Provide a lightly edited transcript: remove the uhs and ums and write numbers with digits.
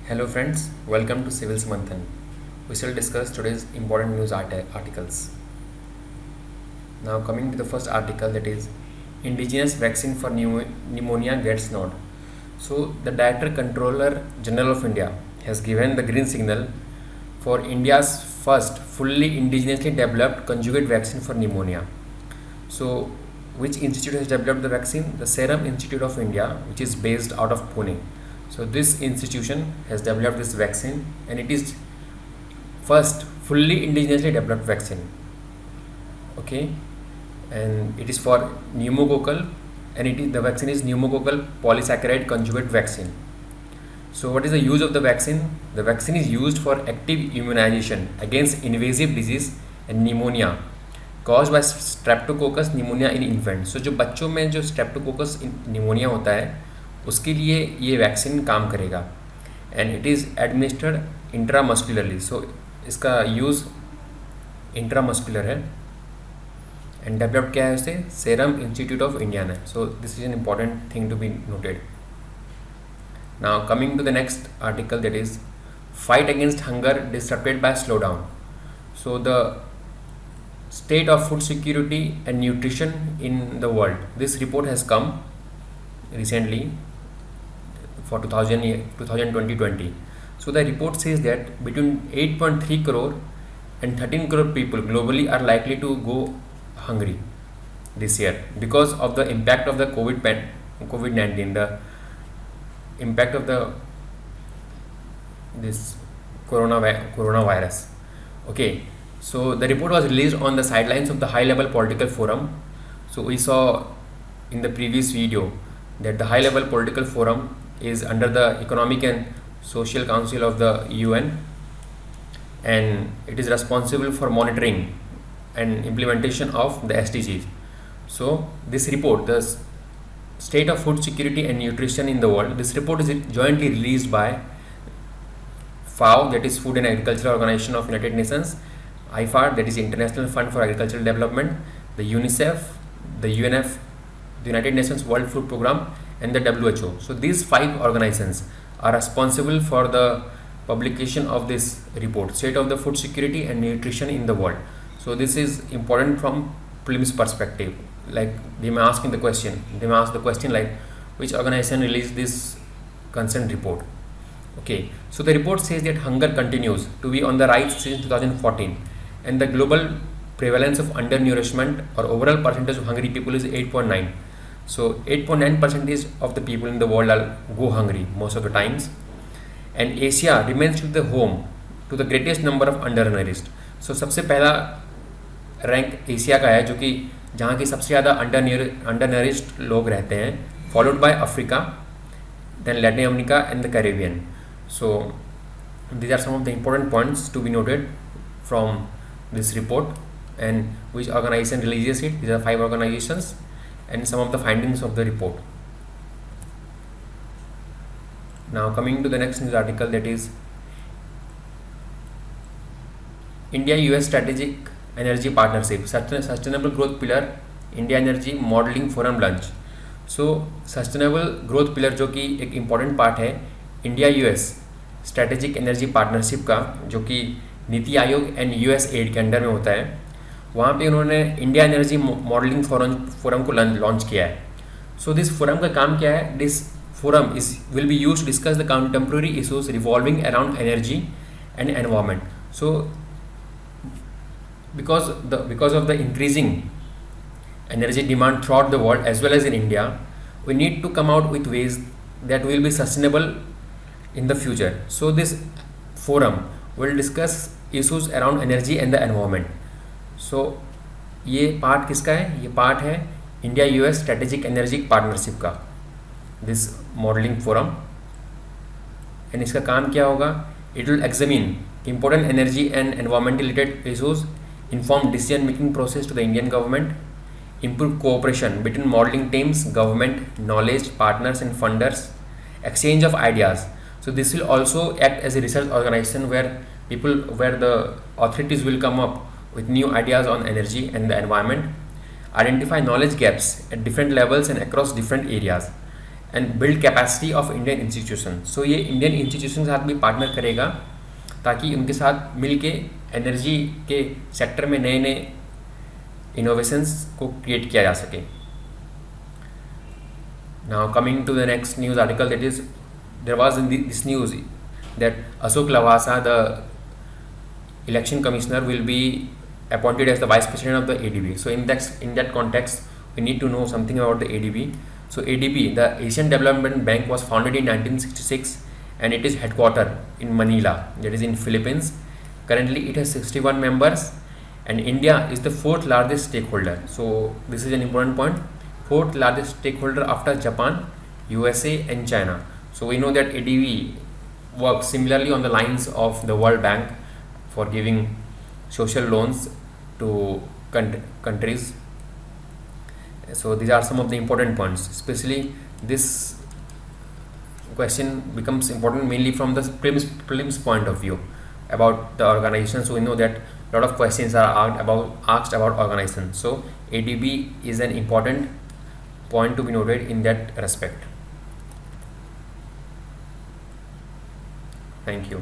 Hello friends, welcome to Civils Manthan. We shall discuss today's important news articles. Now coming to the first article, that is indigenous vaccine for pneumonia gets nod. So the Director Controller General of India has given the green signal for India's first fully indigenously developed conjugate vaccine for pneumonia. So which institute has developed the vaccine? The Serum Institute of India, which is based out of Pune. So this institution has developed this vaccine, and it is first fully indigenously developed vaccine. Okay, and it is for pneumococcal, and the vaccine is pneumococcal polysaccharide conjugate vaccine. So what is the use of the vaccine? The vaccine is used for active immunization against invasive disease and pneumonia caused by streptococcus pneumonia in infant. So जो बच्चों में जो streptococcus pneumonia होता है उसके लिए ये vaccine काम करेगा, and it is administered intramuscularly. So इसका यूज़ इंट्रामस्कुलर है, एंड डेवलप्ड क्या है उससे? सेरम इंस्टीट्यूट ऑफ इंडिया ने. So this is an important thing to be noted. Now coming to the next article, that is fight against hunger disrupted by slow down. So the state of food security and nutrition in the world, this report has come recently for 2020. So the report says that between 8.3 crore and 13 crore people globally are likely to go hungry this year because of the impact of the COVID-19, the impact of this coronavirus. Okay, so the report was released on the sidelines of the high-level political forum. So we saw in the previous video that the high-level political forum is under the Economic and Social Council of the UN, and it is responsible for monitoring and implementation of the SDGs. So this report, the state of food security and nutrition in the world, this report is jointly released by FAO, that is Food and Agricultural Organization of United Nations, IFAD, that is International Fund for Agricultural Development, the UNICEF, the UNF, the United Nations World Food Programme, and the WHO. So these 5 organizations are responsible for the publication of this report, State of the Food Security and Nutrition in the World. So this is important from prelims perspective. Like they may ask the question like, which organization released this consent report? Okay, so the report says that hunger continues to be on the rise since 2014, and the global prevalence of undernourishment or overall percentage of hungry people is 8.9. So 8.9% of the people in the world go hungry most of the times, and Asia remains to be the home to the greatest number of undernourished. So सबसे पहला rank Asia का है, जो कि जहाँ की सबसे ज़्यादा अंडरनरिश्ड लोग रहते हैं, followed by Africa, then Latin America and the Caribbean. So these are some of the important points to be noted from this report, and which organization releases it. These are 5 organizations and some of the findings of the report. Now coming to the next news article, that is India-US Strategic Energy Partnership, Sustainable Growth Pillar, India Energy Modeling Forum Lunch. So Sustainable Growth Pillar जो कि एक important part है India US strategic energy partnership का, जो कि NITI Aayog and USAID के under में होता है, वहाँ पे उन्होंने इंडिया एनर्जी मॉडलिंग फोरम को लॉन्च किया है. सो दिस फोरम का काम क्या है? This forum will be use to discuss the contemporary issues revolving around energy and environment. So because of the increasing energy demand throughout the world as well as in India, we need to come out with ways that will be sustainable in the future. So this forum will discuss issues around energy and the environment. So ये part किसका है? ये part है India US strategic energy partnership का, this modelling forum. And इसका काम क्या होगा? It will examine important energy and environmental related issues, inform decision making process to the Indian government, improve cooperation between modeling teams, government, knowledge partners and funders, exchange of ideas. So this will also act as a research organization where the authorities will come up with new ideas on energy and the environment, identify knowledge gaps at different levels and across different areas, and build capacity of Indian institution. So ये Indian institution के साथ भी partner करेगा ताकि उनके साथ मिल के energy के सेक्टर में नए नए इनोवेशंस को क्रिएट किया जा सके. Now coming to the next news article, that is, there was this news that Ashok Lavasa, the election commissioner, will be appointed as the vice president of the ADB. So in that context, we need to know something about the ADB. So ADB, the Asian Development Bank, was founded in 1966 and it is headquartered in Manila, that is in Philippines. Currently it has 61 members and India is the fourth largest stakeholder. So this is an important point. Fourth largest stakeholder after Japan, USA and China. So we know that ADB works similarly on the lines of the World Bank for giving social loans to countries. So these are some of the important points. Especially this question becomes important mainly from the prelims point of view about the organization. So we know that a lot of questions are asked about organization. So ADB is an important point to be noted in that respect. Thank you.